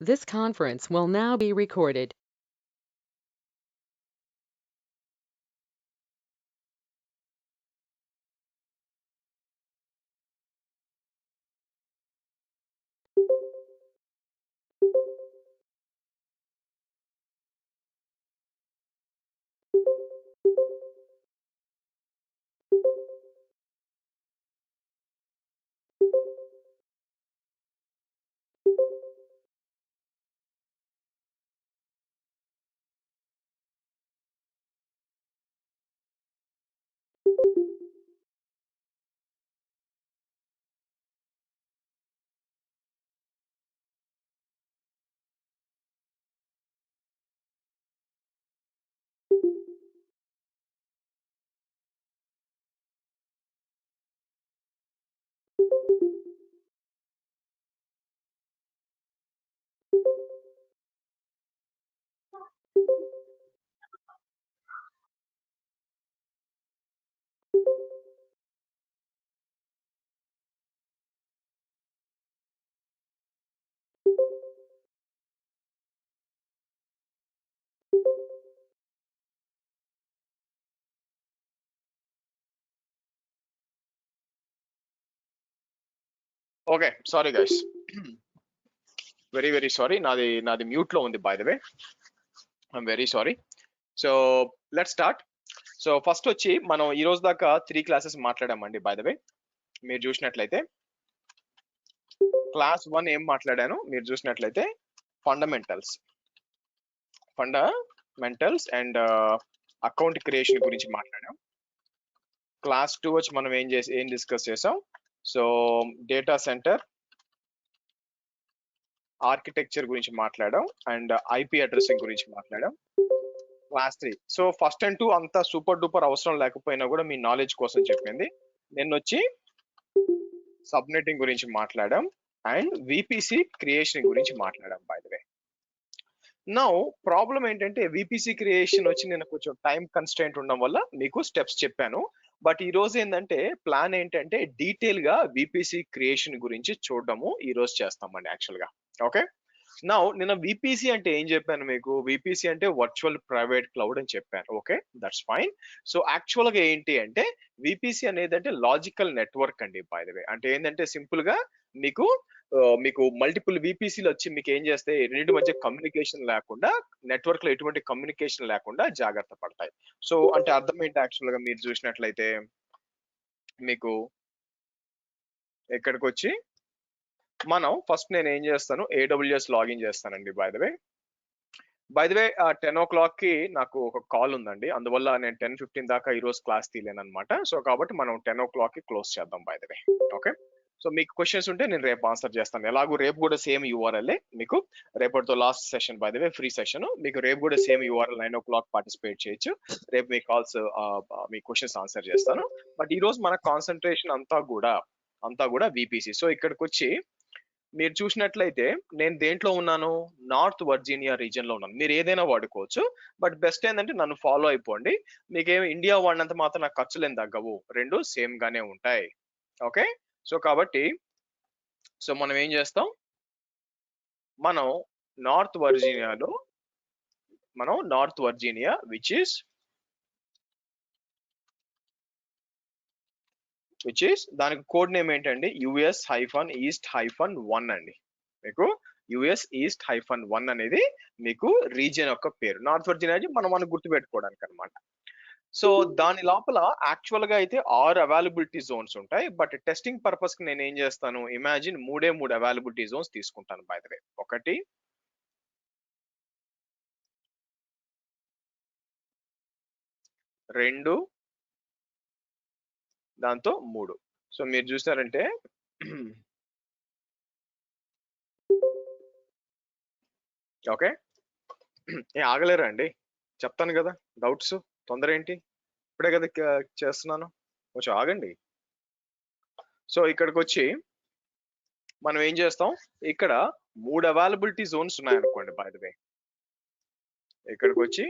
This conference will now be recorded. Okay, sorry guys. Very sorry. నాది mute లో ఉంది, by the way. I'm very sorry. So let's start. So first వచ్చి మనం ఈ రోజు దాకా 3 క్లాసెస్ మాట్లాడామండి. బై ద వే మీరు చూసినట్లయితే క్లాస్ 1 ఏం మాట్లాడాను మీరు చూసినట్లయితే ఫండమెంటల్స్ అండ్ అకౌంట్ క్రియేషన్ గురించి మాట్లాడాం. క్లాస్ 2 వచ్చి మనం ఏం డిస్కస్ చేసాం. సో డేటా సెంటర్ ఆర్కిటెక్చర్ గురించి మాట్లాడాం అండ్ ఐపీ అడ్రసింగ్ గురించి మాట్లాడాం. క్లాస్ 3 సో ఫస్ట్ అండ్ 2 అంతా సూపర్ డూపర్ అవసరం లేకపోయినా కూడా మీ నాలెడ్జ్ కోసం చెప్పింది. నేను వచ్చి సబ్నెటింగ్ గురించి మాట్లాడాం అండ్ విపిసి క్రియేషన్ గురించి మాట్లాడాం. By the way now problem ఏంటంటే విపిసి క్రియేషన్ వచ్చి నేను కొంచెం టైం కన్స్ట్రెయింట్ ఉండడం వల్ల మీకు స్టెప్స్ చెప్పాను. బట్ ఈ రోజు ఏంటంటే ప్లాన్ ఏంటంటే డీటెయిల్ గా విపిసి క్రియేషన్ గురించి చూడడము ఈ రోజు చేస్తామండి యాక్చువల్ గా. ఓకే, నౌ నిన్న విపిసి అంటే ఏం చెప్పాను మీకు? విపిసి అంటే వర్చువల్ ప్రైవేట్ క్లౌడ్ అని చెప్పాను. Okay, that's fine. So actual గా ఏంటి అంటే విపిసి అనేది అంటే లాజికల్ నెట్వర్క్ అండి. బై ద వే అంటే ఏంటంటే సింపుల్ గా మీకు మల్టిపుల్ విపిసిలు వచ్చి మీకు ఏం చేస్తే రెండింటి మధ్య కమ్యూనికేషన్ లేకుండా, నెట్వర్క్ లో ఎటువంటి కమ్యూనికేషన్ లేకుండా జాగ్రత్త పడతాయి. సో అంటే అర్థం ఏంటి యాక్చువల్ గా మీరు చూసినట్లయితే మీకు ఎక్కడికి వచ్చి మనం ఫస్ట్ నేను ఏం చేస్తాను, ఏడబ్ల్యూఎస్ లాగిన్ చేస్తానండి. బై ద వే 10 o'clock కి నాకు ఒక కాల్ ఉందండి, అందువల్ల నేను 10:15 దాకా ఈ రోజు క్లాస్ తీయలేను అనమాట. సో కాబట్టి మనం 10 o'clock కి క్లోజ్ చేద్దాం. By the way okay. So మీకు క్వశ్చన్స్ ఉంటే నేను రేపు ఆన్సర్ చేస్తాను. ఎలాగో రేపు కూడా సేమ్ యూఆర్ఎల్ మీకు రేపటితో last session. By the way free session, మీకు రేపు కూడా సేమ్ యూఆర్ఎల్ 9 o'clock పార్టిసిపేట్ చేయొచ్చు. రేపు మీ కాల్స్ మీ క్వశ్చన్స్ ఆన్సర్ చేస్తాను. బట్ ఈ రోజు మన కాన్సన్ట్రేషన్ అంతా కూడా విపిసి. సో ఇక్కడికి వచ్చి మీరు చూసినట్లయితే నేను దేంట్లో ఉన్నాను, నార్త్ వర్జీనియా రీజియన్ లో ఉన్నాను. మీరు ఏదైనా వాడుకోవచ్చు, బట్ బెస్ట్ ఏంటంటే నన్ను ఫాలో అయిపోండి. మీకేమి ఇండియా వాడినంత మాత్రం నాకు ఖర్చులు ఏం తగ్గవు, రెండు సేమ్ గానే ఉంటాయి. ఓకే, సో కాబట్టి సో మనం ఏం చేస్తాం, మనం నార్త్ వర్జీనియా విచ్ ఇస్ దానికి కోడ్ నేమ్ ఏంటండి, US-East-1 అండి. మీకు US-East-1 అనేది మీకు రీజియన్ యొక్క పేరు. నార్త్ వర్జీనియా మనం గుర్తు పెట్టుకోవడానికి అనమాట. సో దాని లోపల యాక్చువల్ గా అయితే 6 అవైలబిలిటీ జోన్స్ ఉంటాయి. బట్ టెస్టింగ్ పర్పస్ కి నేను ఏం చేస్తాను, ఇమాజిన్ 3 అవైలబిలిటీ జోన్స్ తీసుకుంటాను. బై ద వే 1 2 దాంతో 3. సో మీరు చూసారంటే ఓకే, ఆగలేరా అండి? చెప్తాను కదా, డౌట్స్ తొందర ఏంటి, ఇప్పుడే కదా చేస్తున్నాను, కొంచెం ఆగండి. సో ఇక్కడికి వచ్చి మనం ఏం చేస్తాం, ఇక్కడ 3 అవైలబిలిటీ జోన్స్ ఉన్నాయనుకోండి. బై ద వే ఇక్కడికి వచ్చి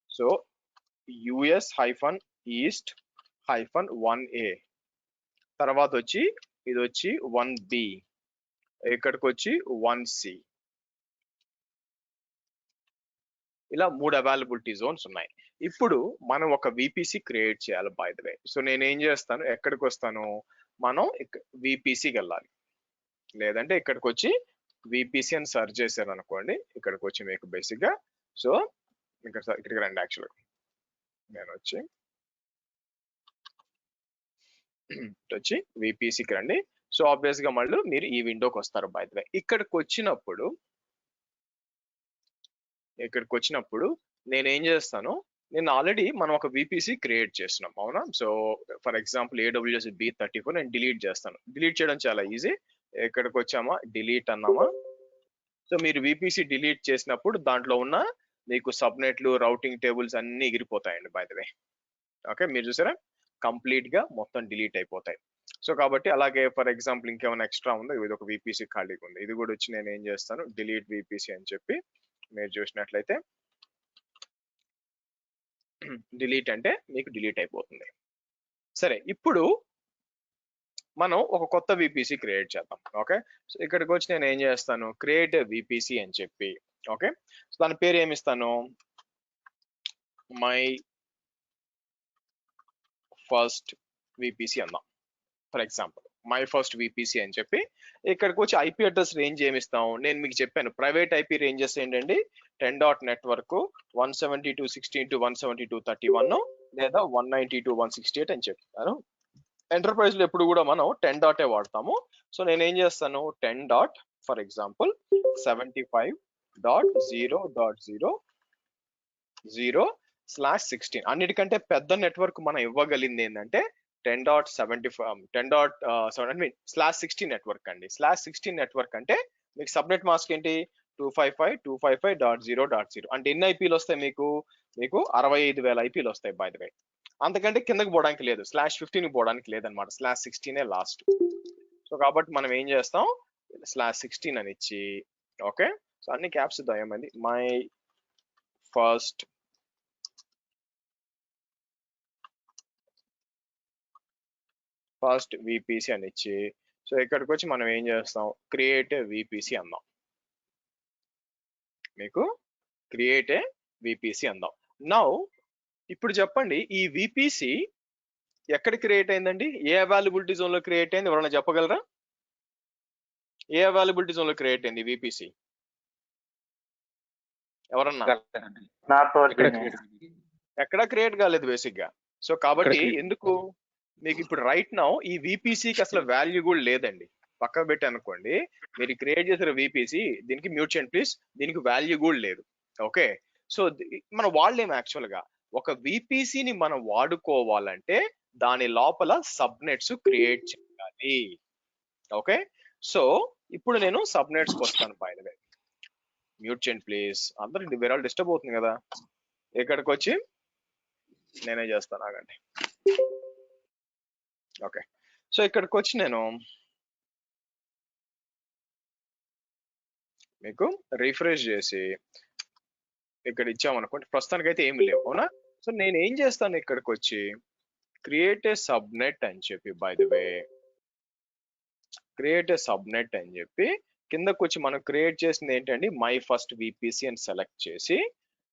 సో US-East-1A, తర్వాత వచ్చి ఇది వచ్చి 1B, ఇక్కడికి వచ్చి 1C, ఇలా 3 అవైలబిలిటీ జోన్స్ ఉన్నాయి. ఇప్పుడు మనం ఒక VPC క్రియేట్ చేయాలి బై ద వే. సో నేనేం చేస్తాను, ఎక్కడికి వస్తాను, మనం VPCకి వెళ్ళాలి. లేదంటే ఇక్కడికి వచ్చి VPC అని సెర్చ్ చేశారు అనుకోండి, ఇక్కడికి వచ్చి మీకు బేసిక్ గా సో ఇక్కడికి రండి. యాక్చువల్గా నేను వచ్చి VPCకి రండి. సో ఆబ్వియస్ గా మళ్ళీ మీరు ఈ విండోకి వస్తారు బై ద వే. ఇక్కడికి వచ్చినప్పుడు నేనేం చేస్తాను, నేను ఆల్రెడీ మనం ఒక VPC క్రియేట్ చేస్తున్నాం అవునా. So for example AWS B34 నేను డిలీట్ చేస్తాను. డిలీట్ చేయడం చాలా ఈజీ. ఇక్కడికి వచ్చామా, డిలీట్ అన్నామా. సో మీరు VPC డిలీట్ చేసినప్పుడు దాంట్లో ఉన్న మీకు సబ్నెట్లు, రౌటింగ్ టేబుల్స్ అన్ని ఎగిరిపోతాయండి బై ద వే. ఓకే, మీరు చూసారా కంప్లీట్ గా మొత్తం డిలీట్ అయిపోతాయి. సో కాబట్టి అలాగే ఫర్ ఎగ్జాంపుల్ ఇంకేమైనా ఎక్స్ట్రా ఉందో, ఇది ఒక VPC ఖాళీగా ఉంది, ఇది కూడా వచ్చి నేను ఏం చేస్తాను, డిలీట్ VPC అని చెప్పి మీరు చూసినట్లయితే డిలీట్ అంటే మీకు డిలీట్ అయిపోతుంది. సరే, ఇప్పుడు మనం ఒక కొత్త VPC క్రియేట్ చేద్దాం. ఓకే, సో ఇక్కడికి వచ్చి నేను ఏం చేస్తాను, క్రియేట్ VPC అని చెప్పి, ఓకే, సో దాని పేరు ఏమి ఇస్తాను, మై ఫస్ట్ VPC అందాం. For example my first VPC అని చెప్పి ఇక్కడికి వచ్చి IP అడ్రస్ రేంజ్ ఏమి ఇస్తాం, నేను మీకు చెప్పాను ప్రైవేట్ IP రేంజెస్ ఏంటండి, 10. నెట్వర్క్ 172.16.172.31 లేదా 192.168 అని చెప్తాను. ఎంటర్ప్రైజ్ లో ఎప్పుడు కూడా మనం 10. వాడతాము. సో నేను ఏం చేస్తాను, 10. For example 75.0.0.0/16. అన్నిటికంటే పెద్ద నెట్వర్క్ మనం ఇవ్వగలిగింది ఏంటంటే 10.75 నెట్వర్క్ అండి. /16 నెట్వర్క్ అంటే మీకు సబ్నెట్ మాస్క్ ఏంటి 255.255.0.0 అంటే ఎన్ని IPలు వస్తాయి మీకు 65,000 IPలు వస్తాయి బై ద వే. అంతకంటే కిందకి పోవడానికి లేదు, /15 పోవడానికి లేదనమాట, /16 లాస్ట్. సో కాబట్టి మనం ఏం చేస్తాం, /16 అని ఇచ్చి, ఓకే, సో అన్ని క్యాప్స్ దయమంది, మై ఫస్ట్ VPC అని ఇచ్చి, సో ఇక్కడికి వచ్చి మనం ఏం చేస్తాం, క్రియేట్ VPC అందాం. మీకు క్రియేట్ VPC అందాం. నౌ ఇప్పుడు చెప్పండి, ఈ VPC ఎక్కడ క్రియేట్ అయిందండి, ఏ అవైలబిలిటీ జోన్ లో క్రియేట్ అయింది, ఎవరైనా చెప్పగలరా? ఏ అవైలబిలిటీ జోన్ లో క్రియేట్ అయింది VPC? ఎవరన్నా? ఎక్కడ క్రియేట్ కాలేదు బేసిక్ గా. సో కాబట్టి ఎందుకు మీకు ఇప్పుడు రైట్ నౌ ఈ VPCకి అసలు వాల్యూ కూడా లేదండి. పక్కన పెట్టి అనుకోండి, మీరు క్రియేట్ చేసిన VPC, దీనికి మ్యూట్ చేయండి ప్లీజ్, దీనికి వాల్యూ కూడా లేదు. ఓకే, సో మనం వాడలేము. యాక్చువల్ గా ఒక VPCని మనం వాడుకోవాలంటే దాని లోపల సబ్నెట్స్ క్రియేట్ చేయాలి. ఓకే, సో ఇప్పుడు నేను సబ్నెట్స్కి వస్తాను. బై ద వే మ్యూట్ చేయండి ప్లీజ్, అందరూ వేరే వాళ్ళు డిస్టర్బ్ అవుతుంది కదా. ఇక్కడికి వచ్చి నేనే చేస్తాను, ఆగండి. ఓకే, సో ఇక్కడికి వచ్చి నేను మీకు రిఫ్రెష్ చేసి ఇక్కడ ఇచ్చామనుకోండి, ప్రస్తుతానికైతే ఏమి లేవు అవునా. సో నేను ఏం చేస్తాను, ఇక్కడికి వచ్చి క్రియేట్ ఏ సబ్నెట్ అని చెప్పి, by the way create a subnet అని చెప్పి కిందకు వచ్చి మనం క్రియేట్ చేసింది ఏంటండి, మై ఫస్ట్ VPC అని సెలెక్ట్ చేసి,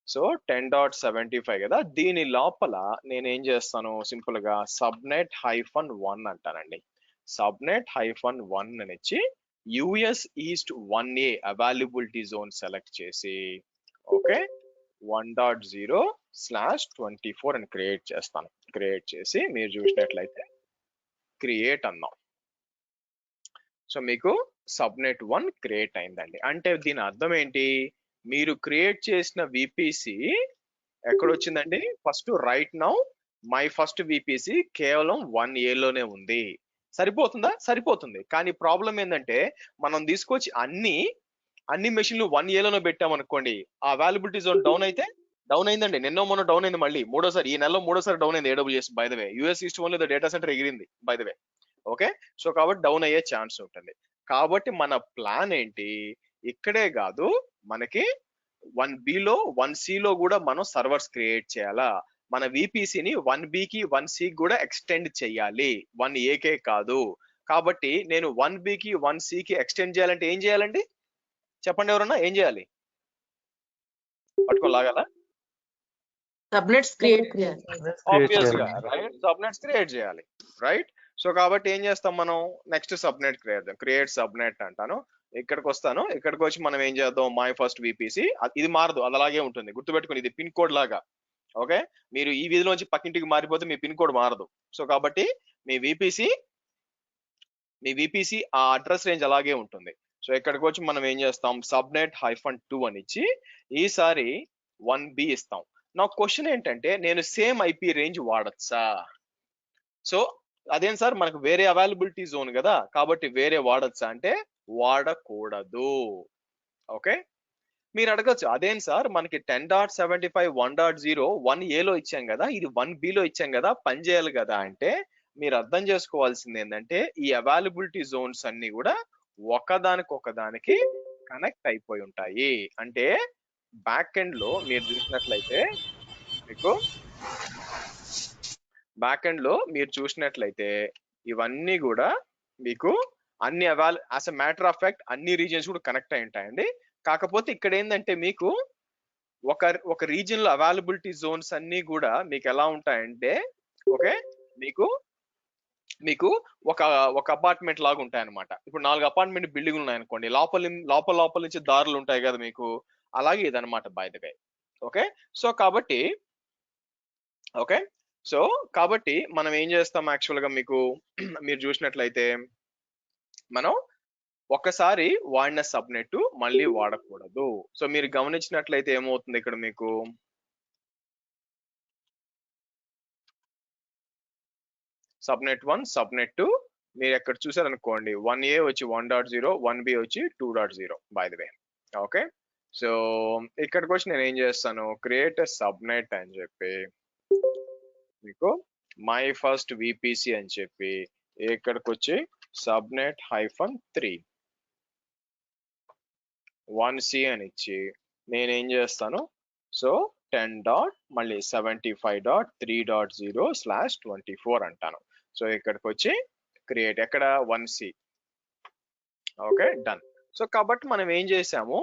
సో 10.75 కదా, దీని లోపల నేను ఏం చేస్తాను, సింపుల్ గా subnet-1 అంటానండి. subnet-1 అని ఇచ్చి US East 1A availability zone select చేసి, ఓకే, 1.0/24 అని క్రియేట్ చేస్తాను. క్రియేట్ చేసి మీరు చూసినట్లయితే క్రియేట్ అన్నాం. సో మీకు subnet-1 క్రియేట్ అయిందండి. అంటే దీని అర్థం ఏంటి, మీరు క్రియేట్ చేసిన VPC ఎక్కడ వచ్చిందండి, first right now my first VPC కేవలం 1Aలోనే ఉంది. సరిపోతుందా? సరిపోతుంది. కానీ ప్రాబ్లం ఏంటంటే మనం తీసుకొచ్చి అన్ని మెషిన్లు 1Aలోనే పెట్టామనుకోండి, ఆ అవైలబిలిటీ జోన్ డౌన్ అయితే డౌన్ అయిందండి. నిన్న మొన్న డౌన్ అయింది, మళ్ళీ మూడోసారి ఈ నెలలో మూడోసారి డౌన్ అయింది AWS by the way. US East 1 లో డేటా సెంటర్ ఎగిరింది by the way. Okay, so కాబట్టి డౌన్ అయ్యే ఛాన్స్ ఉంటుంది. కాబట్టి మన ప్లాన్ ఏంటి, ఇక్కడే కాదు మనకి 1Bలో 1Cలో కూడా మనం సర్వర్స్ క్రియేట్ చేయాలా. మన VPCని 1Bకి 1Cకి కూడా ఎక్స్టెండ్ చేయాలి, 1Aకే కాదు. కాబట్టి నేను 1Bకి 1Cకి ఎక్స్టెండ్ చేయాలంటే ఏం చేయాలండి చెప్పండి, ఎవరన్నా ఏం చేయాలి? పట్టుకొని లాగాలా? సబ్నెట్స్ క్రియేట్ చేయాలి. ఆబ్వియస్ గా రైట్, సబ్నెట్స్ క్రియేట్ చేయాలి రైట్. సో కాబట్టి ఏం చేస్తాం మనం, నెక్స్ట్ సబ్నెట్ క్రియేట్ సబ్నెట్ అంటాను. ఇక్కడికి వస్తాను, ఇక్కడికి వచ్చి మనం ఏం చేద్దాం, మై ఫస్ట్ విపిసి. ఇది మారదు, అది అలాగే ఉంటుంది, గుర్తుపెట్టుకుని ఇది పిన్ కోడ్ లాగా. ఓకే, మీరు ఈ వీధిలోంచి పక్కింటికి మారిపోతే మీ పిన్ కోడ్ మారదు. సో కాబట్టి మీ విపిసి ఆ అడ్రస్ రేంజ్ అలాగే ఉంటుంది. సో ఇక్కడికి వచ్చి మనం ఏం చేస్తాం, సబ్నెట్ -2 అని ఇచ్చి ఈసారి 1B ఇస్తాం. నా క్వశ్చన్ ఏంటంటే, నేను సేమ్ ఐపీ రేంజ్ వాడచ్చా? సో అదేం సార్, మనకు వేరే అవైలబిలిటీ జోన్ కదా, కాబట్టి వేరే వాడచ్చా అంటే వాడకూడదు. ఓకే, మీరు అడగచ్చు, అదేం సార్ మనకి 10.75 1.0 1Aలో ఇచ్చాం కదా, ఇది 1Bలో ఇచ్చాం కదా, పని చేయాలి కదా అంటే, మీరు అర్థం చేసుకోవాల్సింది ఏంటంటే, ఈ అవైలబిలిటీ జోన్స్ అన్ని కూడా ఒకదానికి కనెక్ట్ అయిపోయి ఉంటాయి. అంటే బ్యాక్ ఎండ్ లో మీరు చూసినట్లయితే మీకు ఇవన్నీ కూడా మీకు అన్ని as a matter of fact అన్ని రీజియన్స్ కూడా కనెక్ట్ అయి ఉంటాయండి. కాకపోతే ఇక్కడ ఏంటంటే మీకు ఒక రీజియన్ లో అవైలబిలిటీ జోన్స్ అన్ని కూడా మీకు ఎలా ఉంటాయంటే, ఓకే, మీకు ఒక అపార్ట్మెంట్ లాగా ఉంటాయి అనమాట. ఇప్పుడు 4 అపార్ట్మెంట్ బిల్డింగ్లు ఉన్నాయి అనుకోండి, లోపల నుంచి దారులు ఉంటాయి కదా మీకు, అలాగే ఇదనమాట by the way. Okay, so కాబట్టి మనం ఏం చేస్తాం యాక్చువల్ గా మీకు మీరు చూసినట్లయితే, మనం ఒక్కసారి వాడిన సబ్నెట్ మళ్ళీ వాడకూడదు. సో మీరు గమనించినట్లయితే ఏమవుతుంది ఇక్కడ మీకు, సబ్నెట్ 1 సబ్నెట్ 2 మీరు ఎక్కడ చూసారనుకోండి, 1A వచ్చి 1.0 1B వచ్చి 2.0 by the way. Okay, so ఇక్కడికి వచ్చి నేను ఏం చేస్తాను, క్రియేట్ సబ్నెట్ అని చెప్పి మీకు మై ఫస్ట్ విపిసి అని చెప్పి ఇక్కడికి వచ్చి సబ్నెట్ -3 1C అని ఇచ్చి నేనేం చేస్తాను, సో 10.75.3.0/24 అంటాను. సో ఇక్కడికి వచ్చి క్రియేట్, ఎక్కడ 1C. Okay, done. సో కాబట్టి మనం ఏం చేసాము,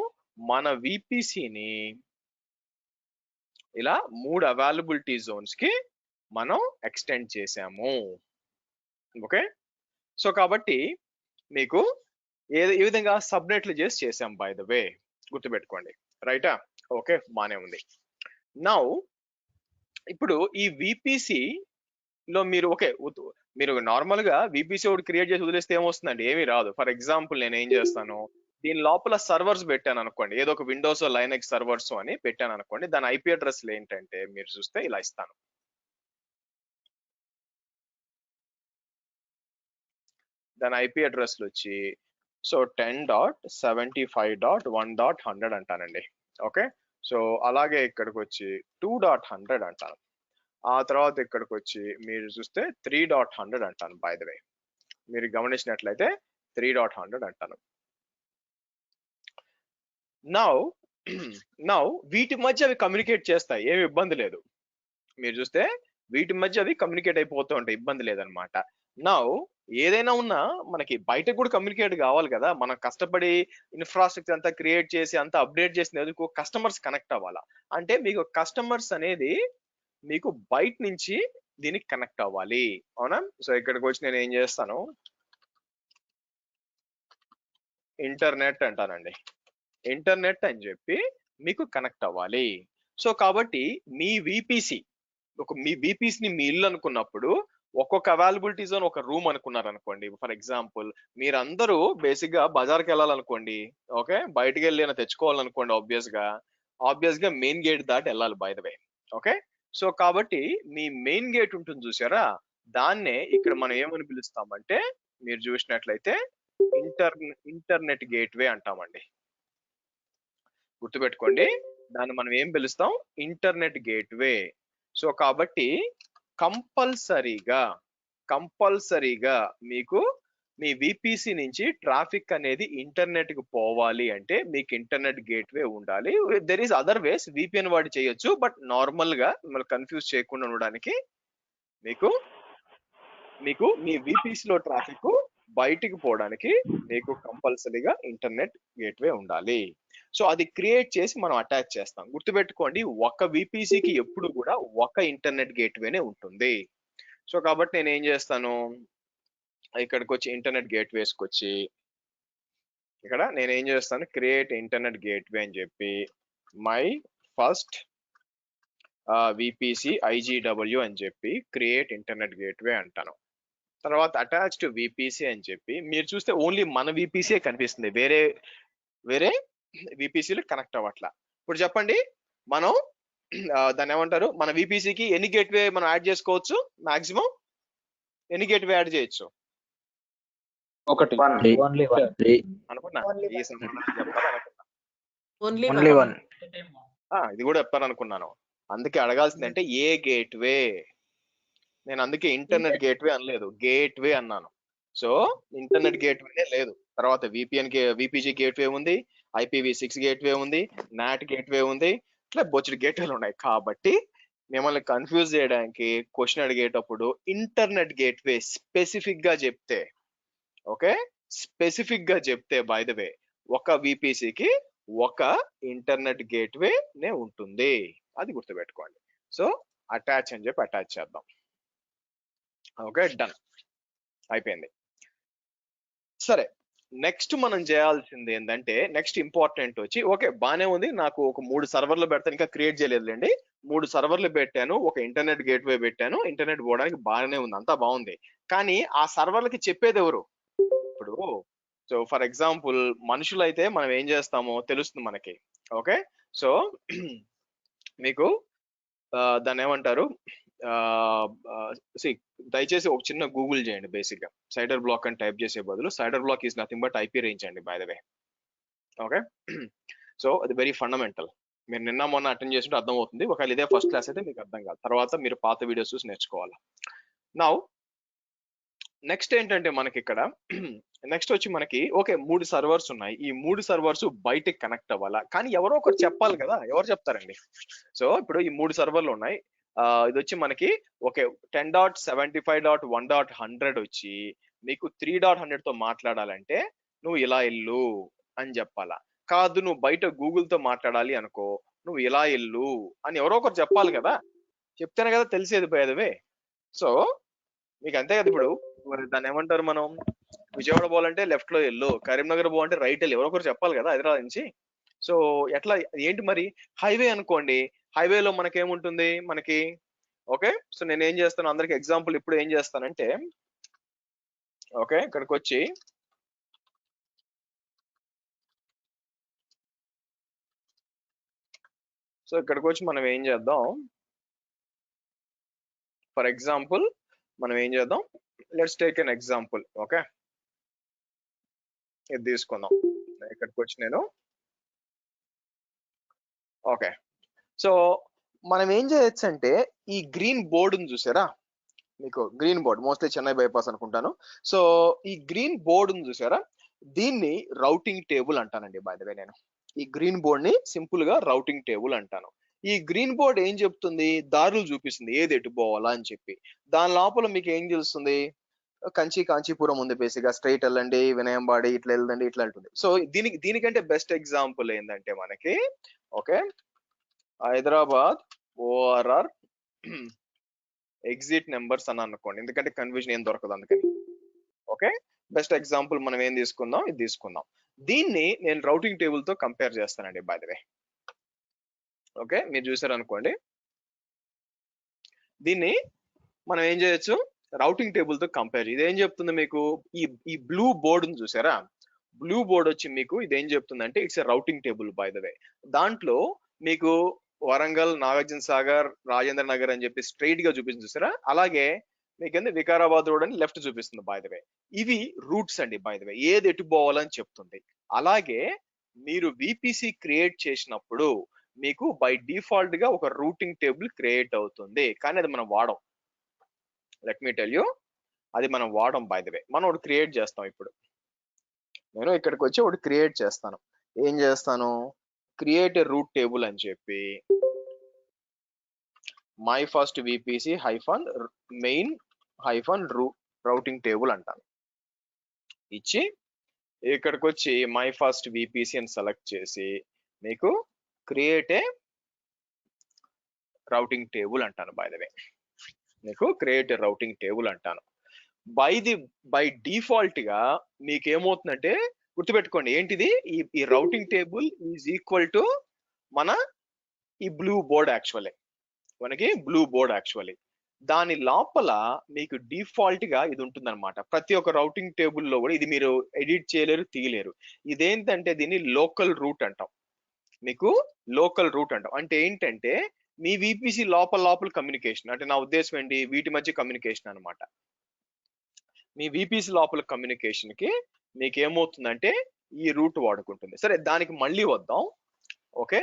మన విపిసిని ఇలా 3 అవైలబిలిటీ జోన్స్ కి మనం ఎక్స్టెండ్ చేసాము. ఓకే, సో కాబట్టి మీకు ఈ విధంగా సబ్నెట్లు చేసాం బై ద వే, గుర్తుపెట్టుకోండి రైటా. ఓకే, బానే ఉంది. నౌ ఇప్పుడు ఈ విపిసి లో మీరు నార్మల్ గా విపిసి ఒకటి క్రియేట్ చేసి వదిలేస్తే ఏమొస్తుందండి, ఏమీ రాదు. ఫర్ ఎగ్జాంపుల్ నేను ఏం చేస్తాను, దీని లోపల సర్వర్స్ పెట్టాను అనుకోండి, ఏదో ఒక విండోస్ లైనక్స్ సర్వర్స్ అని పెట్టాను అనుకోండి, దాని ఐపీ అడ్రస్ ఏంటంటే మీరు చూస్తే ఇలా ఇస్తాను. దాని ఐపీ అడ్రస్ వచ్చి సో 10.75.1.100 అంటానండి. ఓకే, సో అలాగే ఇక్కడికి వచ్చి 2.100 అంటాను. ఆ తర్వాత ఇక్కడికి వచ్చి మీరు చూస్తే 3.100 అంటాను. బై ద వే మీరు గమనించినట్లయితే 3.100 అంటాను. నౌ వీటి మధ్య అవి కమ్యూనికేట్ చేస్తాయి, ఏమి ఇబ్బంది లేదు. మీరు చూస్తే వీటి మధ్య అవి కమ్యూనికేట్ అయిపోతూ ఉంటాయి, ఇబ్బంది లేదనమాట. నౌ ఏదైనా ఉన్నా మనకి బయటకు కూడా కమ్యూనికేట్ కావాలి కదా, మనం కష్టపడి ఇన్ఫ్రాస్ట్రక్చర్ అంతా క్రియేట్ చేసి అంతా అప్డేట్ చేసినందుకు కస్టమర్స్ కనెక్ట్ అవ్వాలా. అంటే మీకు కస్టమర్స్ అనేది మీకు బయట నుంచి దీనికి కనెక్ట్ అవ్వాలి, అవునా. సో ఇక్కడికి వచ్చి నేను ఏం చేస్తాను, ఇంటర్నెట్ అంటానండి. ఇంటర్నెట్ అని చెప్పి మీకు కనెక్ట్ అవ్వాలి. సో కాబట్టి మీ విపిసిని మీ ఇల్లు అనుకున్నప్పుడు ఒక్కొక్క అవైలబిలిటీ జోన్ ఒక రూమ్ అనుకున్నారు అనుకోండి. ఫర్ ఎగ్జాంపుల్ మీరందరూ బేసిక్ గా బజార్కి వెళ్ళాలనుకోండి, ఓకే, బయటకు వెళ్ళి తెచ్చుకోవాలనుకోండి, ఆబ్వియస్ గా మెయిన్ గేట్ దాటి వెళ్ళాలి by the way. Okay, so కాబట్టి మీ మెయిన్ గేట్ ఉంటుంది చూసారా, దాన్నే ఇక్కడ మనం ఏమని పిలుస్తామంటే మీరు చూసినట్లయితే ఇంటర్నెట్ గేట్వే అంటామండి. గుర్తుపెట్టుకోండి, దాన్ని మనం ఏం పిలుస్తాం, ఇంటర్నెట్ గేట్వే. సో కాబట్టి కంపల్సరీగా మీకు మీ విపిసి నుంచి ట్రాఫిక్ అనేది ఇంటర్నెట్ కి పోవాలి అంటే మీకు ఇంటర్నెట్ గేట్వే ఉండాలి. There is other ways, VPN వాడి చేయొచ్చు, బట్ నార్మల్ గా మిమ్మల్ని కన్ఫ్యూజ్ చేయకుండా ఉండడానికి మీకు మీ విపిసి లో ట్రాఫిక్ బయటికి పోవడానికి మీకు కంపల్సరీగా ఇంటర్నెట్ గేట్వే ఉండాలి. సో అది క్రియేట్ చేసి మనం అటాచ్ చేస్తాం. గుర్తుపెట్టుకోండి, ఒక విపిసికి ఎప్పుడు కూడా ఒక ఇంటర్నెట్ గేట్వేనే ఉంటుంది. సో కాబట్టి నేను ఏం చేస్తాను, ఇక్కడికి వచ్చి ఇంటర్నెట్ గేట్వేస్కి వచ్చి ఇక్కడ నేను ఏం చేస్తాను, క్రియేట్ ఇంటర్నెట్ గేట్వే అని చెప్పి మై ఫస్ట్ విపిసి ఐజీడబ్ల్యూ అని చెప్పి క్రియేట్ ఇంటర్నెట్ గేట్వే అంటాను. తర్వాత అటాచ్ టు విపిసి అని చెప్పి మీరు చూస్తే ఓన్లీ మన విపిసి కనిపిస్తుంది, వేరే వేరే విపిసిలు కనెక్ట్ అవ్వట్లా. ఇప్పుడు చెప్పండి, మనం దాన్ని ఏమంటారు, మన విపిసికి ఎన్ని గేట్వే మనం యాడ్ చేసుకోవచ్చు, మాక్సిమం ఎన్ని గేట్వే యాడ్ చేయొచ్చు? ఒకటి. అనుకున్నా Only ఈ one. సమాధానం చెప్పాలనుకున్నా. Only Only one. one. ఇది కూడా చెప్పాలనుకున్నాను. అందుకే అడగాల్సింది అంటే ఏ గేట్వే. నేను అందుకే ఇంటర్నెట్ గేట్వే అనలేదు, గేట్వే అన్నాను. సో ఇంటర్నెట్ గేట్వేనే లేదు. తర్వాత విపిజి గేట్వే ఉంది, IPv6 గేట్వే ఉంది, నాట్ గేట్వే ఉంది, ఇట్లా బొచ్చడి గేట్వేలు ఉన్నాయి. కాబట్టి మిమ్మల్ని కన్ఫ్యూజ్ చేయడానికి క్వశ్చన్ అడిగేటప్పుడు ఇంటర్నెట్ గేట్వే స్పెసిఫిక్ గా చెప్తే, ఓకే, స్పెసిఫిక్ గా చెప్తే బై ద వే ఒక విపిసికి ఒక ఇంటర్నెట్ గేట్వే నే ఉంటుంది, అది గుర్తుపెట్టుకోండి. సో అటాచ్ అని చెప్పి అటాచ్ చేద్దాం. ఓకే, డన్, అయిపోయింది. సరే, నెక్స్ట్ మనం చేయాల్సింది ఏంటంటే, నెక్స్ట్ ఇంపార్టెంట్ వచ్చి, ఓకే బానే ఉంది, నాకు ఒక 3 సర్వర్లు పెడతాను, ఇంకా క్రియేట్ చేయలేదులేండి. 3 సర్వర్లు పెట్టాను, ఒక ఇంటర్నెట్ గేట్వే పెట్టాను, ఇంటర్నెట్ పోవడానికి బాగానే ఉంది, అంతా బాగుంది. కానీ ఆ సర్వర్లకి చెప్పేది ఎవరు? ఇప్పుడు సో ఫర్ ఎగ్జాంపుల్ మనుషులైతే మనం ఏం చేస్తామో తెలుస్తుంది మనకి. ఓకే, సో మీకు దాన్ని ఏమంటారు, దయచేసి ఒక చిన్న గూగుల్ చేయండి. బేసిక్ గా సైడర్ బ్లాక్ అని టైప్ చేసే బదులు CIDR block is nothing but IP range అండి, by the way. Okay, so అది వెరీ ఫండమెంటల్. మీరు నిన్న మొన్న అటెండ్ చేస్తుంటే అర్థం అవుతుంది, ఒకవేళ ఇదే ఫస్ట్ క్లాస్ అయితే మీకు అర్థం కాదు, తర్వాత మీరు పాత వీడియోస్ చూసి నేర్చుకోవాలి. నౌ నెక్స్ట్ ఏంటంటే మనకి ఇక్కడ నెక్స్ట్ వచ్చి మనకి ఓకే 3 సర్వర్స్ ఉన్నాయి, ఈ 3 సర్వర్స్ బయటకి కనెక్ట్ అవ్వాలా, కానీ ఎవరో ఒకరు చెప్పాలి కదా, ఎవరు చెప్తారండి? సో ఇప్పుడు ఈ 3 సర్వర్లు ఉన్నాయి, ఇది వచ్చి మనకి ఓకే 10.75.1.100 వచ్చి మీకు 3.100 తో మాట్లాడాలంటే నువ్వు ఇలా ఇల్లు అని చెప్పాలా. కాదు నువ్వు బయట గూగుల్ తో మాట్లాడాలి అనుకో, నువ్వు ఇలా ఇల్లు అని ఎవరో ఒకరు చెప్పాలి కదా, చెప్తేనే కదా తెలిసేది బయదవే. సో మీకు అంతే కదా, ఇప్పుడు దాన్ని ఏమంటారు, మనం విజయవాడ పోవాలంటే లెఫ్ట్ లో వెళ్ళు, కరీంనగర్ పోవాలంటే రైట్ వెళ్ళి, ఎవరో ఒకరు చెప్పాలి కదా హైదరాబాద్ నుంచి. సో ఎట్లా ఏంటి మరి, హైవే అనుకోండి, హైవేలో మనకేముంటుంది మనకి, ఓకే. సో నేను ఏం చేస్తాను, అందరికి ఎగ్జాంపుల్ ఇప్పుడు ఏం చేస్తానంటే, ఓకే ఇక్కడికి వచ్చి సో ఇక్కడికి వచ్చి మనం ఏం చేద్దాం, ఫర్ ఎగ్జాంపుల్ మనం ఏం చేద్దాం, let's take an example. Okay, ఇది తీసుకుందాం. ఇక్కడికి వచ్చి నేను ఓకే, సో మనం ఏం చేయొచ్చు అంటే, ఈ గ్రీన్ బోర్డుని చూసారా, మీకు green board mostly Chennai bypass అనుకుంటాను. సో ఈ గ్రీన్ బోర్డుని చూసారా, దీన్ని రౌటింగ్ టేబుల్ అంటానండి బై ద వే. నేను ఈ గ్రీన్ బోర్డ్ ని సింపుల్ గా రౌటింగ్ టేబుల్ అంటాను. ఈ గ్రీన్ బోర్డ్ ఏం చెప్తుంది, దారులు చూపిస్తుంది, ఏది ఎటు పోవాలా అని చెప్పి. దాని లోపల మీకు ఏం తెలుస్తుంది, కాంచీపురం ఉంది, బేసిక్ గా స్ట్రైట్ వెళ్ళండి, వినయంబాడి ఇట్లా వెళ్ళండి, ఇట్లా ఉంటుంది. సో దీనికంటే బెస్ట్ ఎగ్జాంపుల్ ఏంటంటే మనకి, okay Hyderabad ORR exit numbers అని అనుకోండి, ఎందుకంటే కన్ఫ్యూజన్ ఏం దొరకదు అందుకని. ఓకే, బెస్ట్ ఎగ్జాంపుల్ మనం ఏం తీసుకుందాం, ఇది తీసుకుందాం. దీన్ని నేను రౌటింగ్ టేబుల్ తో కంపేర్ చేస్తానండి బై ద వే. ఓకే, మీరు చూసారు అనుకోండి, దీన్ని మనం ఏం చేయొచ్చు, రౌటింగ్ టేబుల్ తో కంపేర్. ఇది ఏం చెప్తుంది మీకు, ఈ బ్లూ బోర్డ్ చూసారా, బ్లూ బోర్డ్ వచ్చి మీకు ఇది ఏం చెప్తుంది అంటే, it's a routing table by the వే. దాంట్లో మీకు వరంగల్, నాగార్జున సాగర్, రాజేంద్ర నగర్ అని చెప్పి స్ట్రైట్ గా చూపిస్తుంది చూసారా, అలాగే మీకు వికారాబాద్ రోడ్ అని లెఫ్ట్ చూపిస్తుంది బై ద వే. ఇవి రూట్స్ అండి బై ద వే, ఏది ఎటు పోవాలని చెప్తుంది. అలాగే మీరు విపిసి క్రియేట్ చేసినప్పుడు మీకు బై డిఫాల్ట్ గా ఒక రూటింగ్ టేబుల్ క్రియేట్ అవుతుంది, కానీ అది మనం వాడం. లెట్ మీ టెల్ యూ, అది మనం వాడం బై ద వే. మనం ఒకటి క్రియేట్ చేస్తాం. ఇప్పుడు నేను ఇక్కడికి వచ్చి ఒకటి క్రియేట్ చేస్తాను. ఏం చేస్తాను, క్రియేట్ ఎ రూట్ టేబుల్ అని చెప్పి my first VPC hyphen main hyphen routing table అంటాను. ఇచ్చి ఇక్కడికి వచ్చి మై ఫస్ట్ విపిసి అని సెలెక్ట్ చేసి మీకు క్రియేట్ ఏ రౌటింగ్ టేబుల్ అంటాను. బై ద వే మీకు క్రియేట్ ఏ రౌటింగ్ టేబుల్ అంటాను. బై డిఫాల్ట్ గా మీకు ఏమవుతుందంటే గుర్తుపెట్టుకోండి, ఏంటిది, ఈ routing table is equal to మన ఈ బ్లూ బోర్డ్. మనకి బ్లూ బోర్డ్ యాక్చువల్లీ దాని లోపల మీకు డిఫాల్ట్ గా ఇది ఉంటుందన్నమాట. ప్రతి ఒక్క రౌటింగ్ టేబుల్ లో కూడా ఇది మీరు ఎడిట్ చేయలేరు, తీయలేరు. ఇదేంటంటే దీన్ని లోకల్ రూట్ అంటాం. మీకు లోకల్ రూట్ అంటాం అంటే ఏంటంటే మీ విపిసి లోపల కమ్యూనికేషన్, అంటే నా ఉద్దేశం ఏంటి, వీటి మధ్య కమ్యూనికేషన్ అన్నమాట. మీ విపిసి లోపల కమ్యూనికేషన్ కి మీకు ఏమవుతుందంటే ఈ రూట్ వాడుకుంటుంది. సరే, దానికి మళ్ళీ వద్దాం. ఓకే,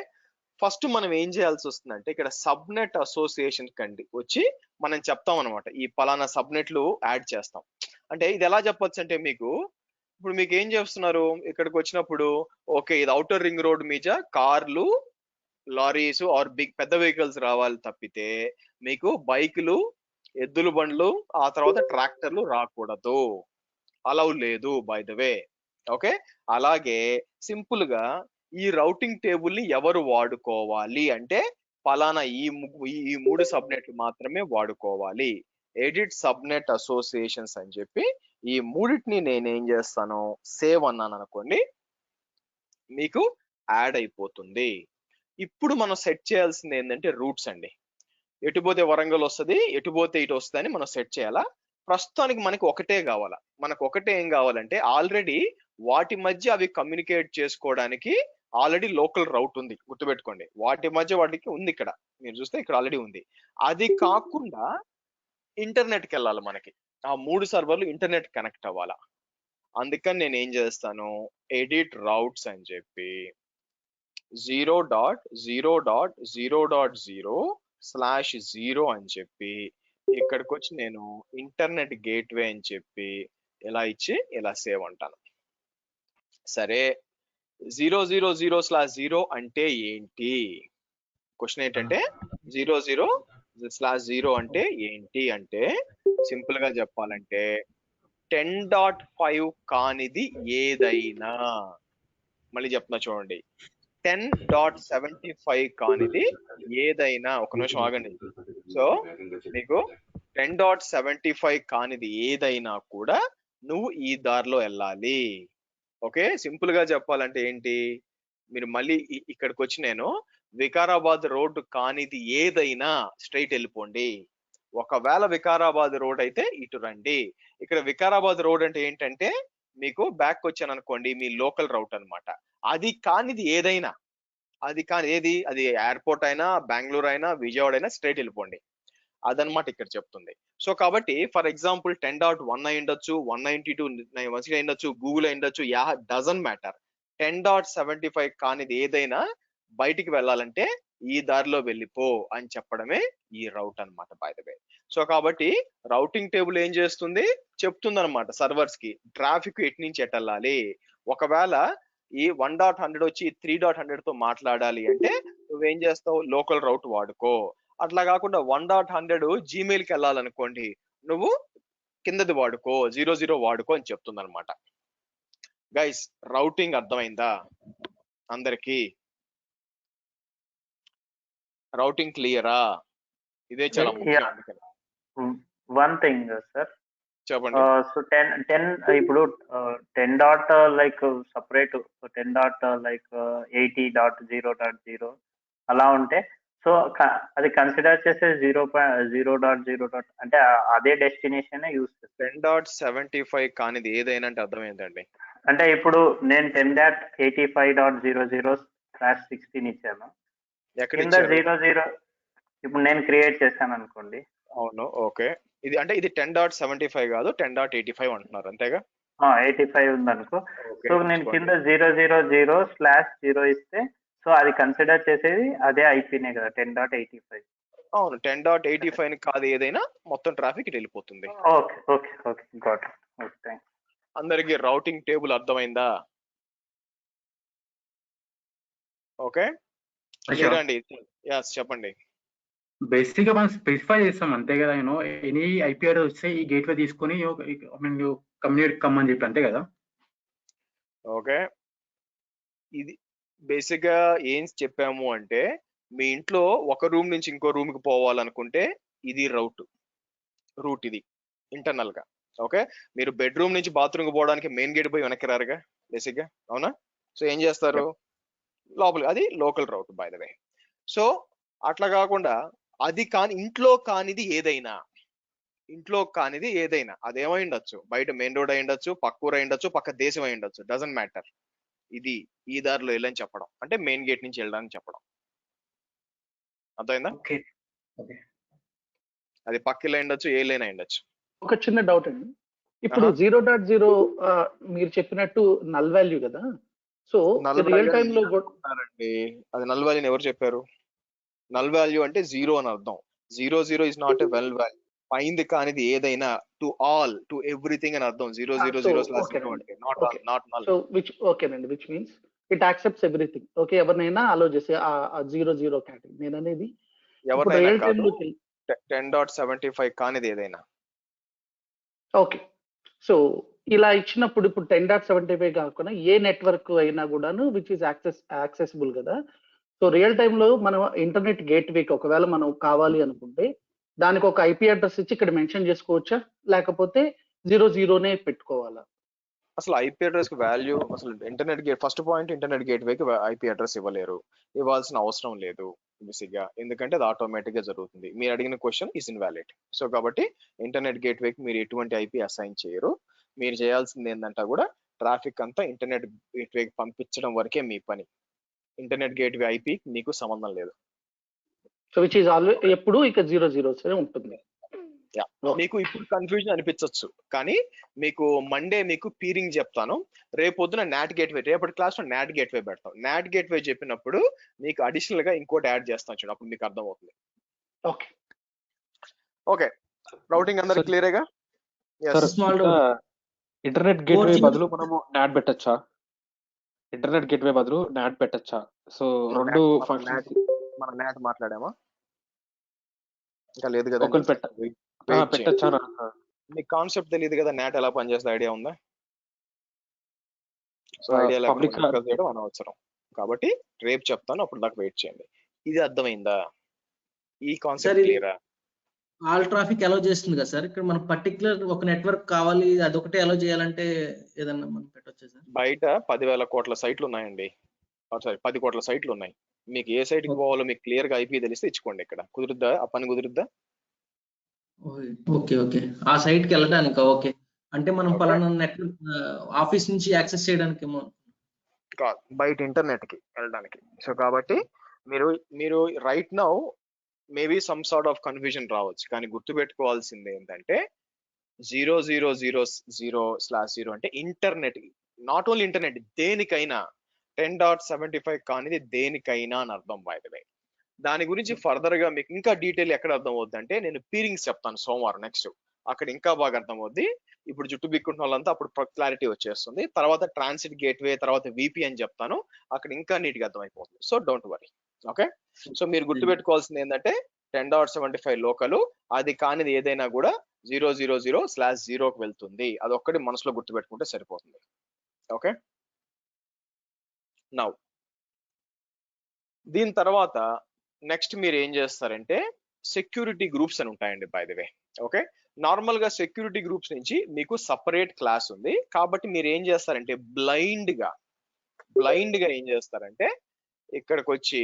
ఫస్ట్ మనం ఏం చేయాల్సి వస్తుందంటే ఇక్కడ సబ్నెట్ అసోసియేషన్ కండి వచ్చి మనం చెప్తాం అనమాట, ఈ పలానా సబ్నెట్లు యాడ్ చేస్తాం. అంటే ఇది ఎలా చెప్పొచ్చు అంటే ఇప్పుడు మీకు ఏం చేస్తున్నారు, ఇక్కడికి వచ్చినప్పుడు ఓకే ఇది ఔటర్ రింగ్ రోడ్ మీద కార్లు, లారీస్ ఆర్ పెద్ద వెహికల్స్ రావాలి తప్పితే మీకు బైకులు, ఎద్దుల బండ్లు, ఆ తర్వాత ట్రాక్టర్లు రాకూడదు, అలౌ లేదు బై ద వే. ఓకే, అలాగే సింపుల్ గా ఈ రౌటింగ్ టేబుల్ ని ఎవరు వాడుకోవాలి అంటే పలానా ఈ 3 సబ్నెట్లు మాత్రమే వాడుకోవాలి. ఎడిట్ సబ్నెట్ అసోసియేషన్స్ అని చెప్పి ఈ మూడింటిని నేనేం చేస్తాను, సేవ్ అన్నాను అనుకోండి, మీకు యాడ్ అయిపోతుంది. ఇప్పుడు మనం సెట్ చేయాల్సింది ఏంటంటే రూట్స్ అండి. ఎటుపోతే వరంగల్ వస్తుంది, ఎటుపోతే ఇటు వస్తుంది అని మనం సెట్ చేయాలా. ప్రస్తుతానికి మనకి ఒకటే కావాలా. మనకు ఒకటే ఏం కావాలంటే ఆల్రెడీ వాటి మధ్య అవి కమ్యూనికేట్ చేసుకోవడానికి ఆల్రెడీ లోకల్ రౌట్ ఉంది, గుర్తుపెట్టుకోండి. వాటి మధ్య వాటికి ఉంది, ఇక్కడ మీరు చూస్తే ఇక్కడ ఆల్రెడీ ఉంది. అది కాకుండా ఇంటర్నెట్కి వెళ్ళాలి మనకి, ఆ 3 సర్వర్లు ఇంటర్నెట్ కనెక్ట్ అవ్వాలా. అందుకని నేను ఏం చేస్తాను, ఎడిట్ రౌట్స్ అని చెప్పి 0.0.0.0/0 అని చెప్పి ఇక్కడికి వచ్చి నేను ఇంటర్నెట్ గేట్వే అని చెప్పి ఇలా ఇచ్చి ఇలా సేవ్ అంటాను. సరే, 0.0.0/0 అంటే ఏంటి, క్వశ్చన్ ఏంటంటే 0.0/0 అంటే ఏంటి అంటే సింపుల్ గా చెప్పాలంటే 10.5 కానిది ఏదైనా, మళ్ళీ చెప్తున్నా చూడండి, 10.75 కానిది ఏదైనా, ఒక నిమిషం ఆగండి. సో మీకు 10.75 కానిది ఏదైనా కూడా నువ్వు ఈ దారిలో వెళ్ళాలి. ఓకే, సింపుల్ గా చెప్పాలంటే ఏంటి, మీరు మళ్ళీ ఇక్కడికి వచ్చి నేను వికారాబాద్ రోడ్డు కానిది ఏదైనా స్ట్రైట్ వెళ్ళిపోండి. ఒకవేళ వికారాబాద్ రోడ్ అయితే ఇటు రండి. ఇక్కడ వికారాబాద్ రోడ్ అంటే ఏంటంటే మీకు బ్యాక్ వచ్చాను అనుకోండి, మీ లోకల్ రౌట్ అన్నమాట. అది కానిది ఏదైనా, అది కాని ఏది, అది ఎయిర్పోర్ట్ అయినా, బెంగళూరు అయినా, విజయవాడ అయినా స్ట్రైట్ వెళ్ళిపోండి, అదనమాట ఇక్కడ చెప్తుంది. సో కాబట్టి ఫర్ ఎగ్జాంపుల్ 10.1 అయి ఉండొచ్చు, 192 అయి ఉండొచ్చు, గూగుల్ అయి ఉండొచ్చు, డజన్ మ్యాటర్. 10.75 కానిది ఏదైనా బయటికి వెళ్ళాలంటే ఈ దారిలో వెళ్ళిపో అని చెప్పడమే ఈ రౌట్ అన్నమాట బై ద వే. సో కాబట్టి రౌటింగ్ టేబుల్ ఏం చేస్తుంది, చెప్తుంది అనమాట సర్వర్స్ కి ట్రాఫిక్ ఎటు నుంచి ఎటు వెళ్ళాలి. ఒకవేళ ఈ 1.100 వచ్చి 3.100 తో మాట్లాడాలి అంటే నువ్వేం చేస్తావు, లోకల్ రౌట్ వాడుకో. అట్లా కాకుండా 1.100 జీమెయిల్ కి వెళ్ళాలనుకోండి, నువ్వు కిందది వాడుకో, 00 వాడుకో అని చెప్తుంది అనమాట. గైస్, రౌటింగ్ అర్థమైందా అందరికి? రౌటింగ్ క్లియరా? ఇదే చాలా ముఖ్యం. వన్ థింగ్ సార్, చెప్పండి. సో 10 ఇప్పుడు 10 dot like separate, 10 dot like 80.0.0 అలా ఉంటే, సో అది కన్సిడర్ చేసే 0.0.0 అంటే అదే డెస్టినేషన్ యూస్ చేస్తాను. 10.75 కానిది ఏదైనా అంటే అర్థమైందండి. అంటే ఇప్పుడు నేను 10.85.00/16 ఇచ్చాను, కింద 00 ఇప్పుడు నేను క్రియేట్ చేశాను అనుకోండి. అవును, ఓకే. ఇది అంటే ఇది 10.75 కాదు, 10.85 అంటున్నారు అంతేగా? 85 ఉంది అనుకో. సో నేను కింద 0.0.0/0 ఇస్తే సో అది కన్సిడర్ చేసేది అదే ఐపీనే కదా, 10.85. అవును, 10.85 కాదు ఏదైనా మొత్తం ట్రాఫిక్ ఇటు వెళ్ళిపోతుంది. Okay okay okay, got it. Okay, thanks. అందరికి రౌటింగ్ టేబుల్ అర్థమైందా? ఓకే, క్లియర్ అండి? yes, చెప్పండి. బేసిక్ గా మనం స్పెసిఫై చేస్తాం అంతే కదా, ఎనీ ఐపీ అడ్రస్ వస్తే ఈ గేట్వే తీసుకొని కమ్యూనికేట్ కమ్మని చెప్పి అంతే కదా. ఓకే, ఇది బేసిక్ గా ఏం చెప్పాము అంటే మీ ఇంట్లో ఒక రూమ్ నుంచి ఇంకో రూమ్ కి పోవాలనుకుంటే ఇది రూట్ ఇది ఇంటర్నల్ గా. ఓకే, మీరు బెడ్రూమ్ నుంచి బాత్రూమ్ కి పోవడానికి మెయిన్ గేట్ పోయి వెనక్కి రారుగా బేసిక్ గా, అవునా? సో ఏం చేస్తారు, లోపల, అది local route by the way. So అట్లా కాకుండా అది కాని ఇంట్లో కానిది ఏదైనా అదేమై ఉండొచ్చు, బయట మెయిన్ రోడ్ అయి ఉండొచ్చు, పక్క ఊరు అయి ఉండొచ్చు, పక్క దేశం అయి ఉండొచ్చు, డజంట్ మ్యాటర్. ఇది ఈ దారిలో వెళ్ళని చెప్పడం అంటే మెయిన్ గేట్ నుంచి వెళ్ళడానికి చెప్పడం, అర్థమైందా? Okay okay. అది పక్క లైన్ ఉండొచ్చు, ఏ లైన్ అయి ఉండొచ్చు. ఒక చిన్న డౌట్ అండి, ఇప్పుడు ఆహా. 0.0 మీరు చెప్పినట్టు నల్ వాల్యూ కదా, సో రియల్ టైమ్ లో అండి అది నల్ వాల్యూ ఎవరు చెప్పారు? నల్ వాల్యూ అంటే జీరో అని అర్థం. 0 is not a well value. పైంది కానిది ఏదైనా టు ఆల్ టు ఎవ్రీథింగ్ అని అర్థం. 0 అంటే నాట్ నల్. సో విచ్ ఓకేనండి, which means it accepts everything. Okay, ఎవరినైనా అలో చేసే ఆ 0 కేటగిరీ నేను అనేది. ఎవరైనా రియల్ టైమ్ కాదు, లోకి 10.75 కానిది ఏదైనా. ఓకే, సో ఇలా ఇచ్చినప్పుడు ఇప్పుడు 10.75 కాకుండా ఏ నెట్వర్క్ అయినా కూడాను విచ్ ఈస్ యాక్సెసిబుల్ కదా. సో రియల్ టైమ్ లో మనం ఇంటర్నెట్ గేట్వేకి ఒకవేళ మనం కావాలి అనుకుంటే దానికి ఒక ఐపీ అడ్రస్ ఇచ్చి ఇక్కడ మెన్షన్ చేసుకోవచ్చా, లేకపోతే 00నే పెట్టుకోవాలా? అసలు ఐపీ అడ్రస్ కి వాల్యూ, అసలు internet gate first point, internet గేట్వేకి ఐపీ అడ్రస్ ఇవ్వలేరు, ఇవ్వాల్సిన అవసరం లేదు బేసిక్ గా, ఎందుకంటే అది ఆటోమేటిక్ గా జరుగుతుంది. మీరు అడిగిన క్వశ్చన్ ఈజ్ ఇన్వాలిడ్. సో కాబట్టి ఇంటర్నెట్ గేట్వేకి మీరు ఎటువంటి ఐపీ అసైన్ చేయరు. మీరు చేయాల్సింది ఏంటంటే కూడా ట్రాఫిక్ అంతా ఇంటర్నెట్ గేట్వేకి పంపించడం వరకే మీ పని. ఇంటర్నెట్ గేట్వే ఐపీ మీకు సంబంధం లేదు. సో విచ్ ఈస్ ఆల్వేస్ ఎప్పుడు ఇక 00 ఉంటుంది. మీకు ఇప్పుడు కన్ఫ్యూజన్ అనిపించవచ్చు, కానీ మీకు మండే మీకు పీరింగ్ చెప్తాను, రేపొద్దున నాట్ గేట్వే, రేపటి క్లాస్ లో నాట్ గేట్వే పెడతాం. నాట్ గేట్వే చెప్పినప్పుడు మీకు అడిషనల్ గా ఇంకోటి యాడ్ చేస్తాను చూడండి, అప్పుడు మీకు అర్థమవుతుంది. ఓకే ఓకే, రౌటింగ్ అందరికి క్లియరేగా? ఇంటర్నెట్ గేట్వే బదులు మనము నాట్ పెట్టచ్చా? ఇంటర్నెట్ గేట్వే బదులు నాట్ పెట్టచ్చా? సో రెండు ఫంక్షన్స్ మనం నాట్ మాట్లాడామా? ఇంకా లేదు కదా, ఒకటి పెట్టచ్చా? మీకు కాన్సెప్ట్ తెలియదు కదా, నాట్ ఎలా పనిచేస్తుంది, ఐడియా ఉందా? సో ఐడియా పబ్లిక్ చేయడం అనవసరం, కాబట్టి రేపు చెప్తాను, అప్పుడు దాకా వెయిట్ చేయండి. ఇది అర్థమైందా? ఈ కాన్సెప్ట్ క్లియరా? ఆల్ ట్రాఫిక్ అలౌ చేస్తుంది కదా సార్, ఇక్కడ మనం పర్టికులర్ ఒక నెట్వర్క్ కావాలి అదొకటే అలౌ చేయాలంటే ఏదన్నా మనం పెట్టొచ్చా సార్? బయట 10,000 కోట్ల సైట్లు ఉన్నాయండి, సారీ 10 కోట్ల సైట్లు ఉన్నాయి. మీకు ఏ సైట్ కి పోవాలో మీకు క్లియర్ గా ఐపీ తెలిస్తే ఇచ్చుకోండి. ఇక్కడ కుదురుద్దా? ఆ పని కుదురుద్దా? ఓకే ఓకే, ఆ సైట్ కి వెళ్ళడానికి ఓకే, అంటే మనం పలానా నెట్వర్క్ ఆఫీస్ నుంచి యాక్సెస్ చేయడానికి ఏమో కాదు, బయట ఇంటర్నెట్ కి వెళ్ళడానికి. సో కాబట్టి మీరు right now maybe some sort of confusion రావచ్చు, కానీ గుర్తుపెట్టుకోవాల్సింది ఏంటంటే 0000/0 అంటే ఇంటర్నెట్, నాట్ ఓన్లీ ఇంటర్నెట్, దేనికైనా 10.75 కానిది దేనికైనా అని అర్థం. బై ద వే దాని గురించి ఫర్దర్ గా మీకు ఇంకా డీటెయిల్ ఎక్కడ అర్థం అవుద్ది అంటే నేను పీరింగ్స్ చెప్తాను సోమవారం నెక్స్ట్, అక్కడ ఇంకా బాగా అర్థం అవుద్ది. ఇప్పుడు జుట్టు బిక్కుంటున్న వాళ్ళంతా అప్పుడు క్లారిటీ వచ్చేస్తుంది. తర్వాత ట్రాన్సిట్ గేట్వే, తర్వాత విపి అని చెప్తాను, అక్కడ ఇంకా నీట్ గా అర్థమైపోతుంది. So don't worry. Okay, so మీరు గుర్తుపెట్టుకోవాల్సింది ఏంటంటే 10.75 లోకలు, అది కానిది ఏదైనా కూడా 000/0కి వెళ్తుంది. అది ఒక్కటి మనసులో గుర్తుపెట్టుకుంటే సరిపోతుంది. ఓకే, నౌ దీని తర్వాత నెక్స్ట్ మీరు ఏం చేస్తారంటే సెక్యూరిటీ గ్రూప్స్ అని ఉంటాయండి by the way. Okay, normal గా సెక్యూరిటీ గ్రూప్స్ నుంచి మీకు సపరేట్ క్లాస్ ఉంది, కాబట్టి మీరు ఏం చేస్తారంటే బ్లైండ్ గా ఏం చేస్తారంటే ఇక్కడికి వచ్చి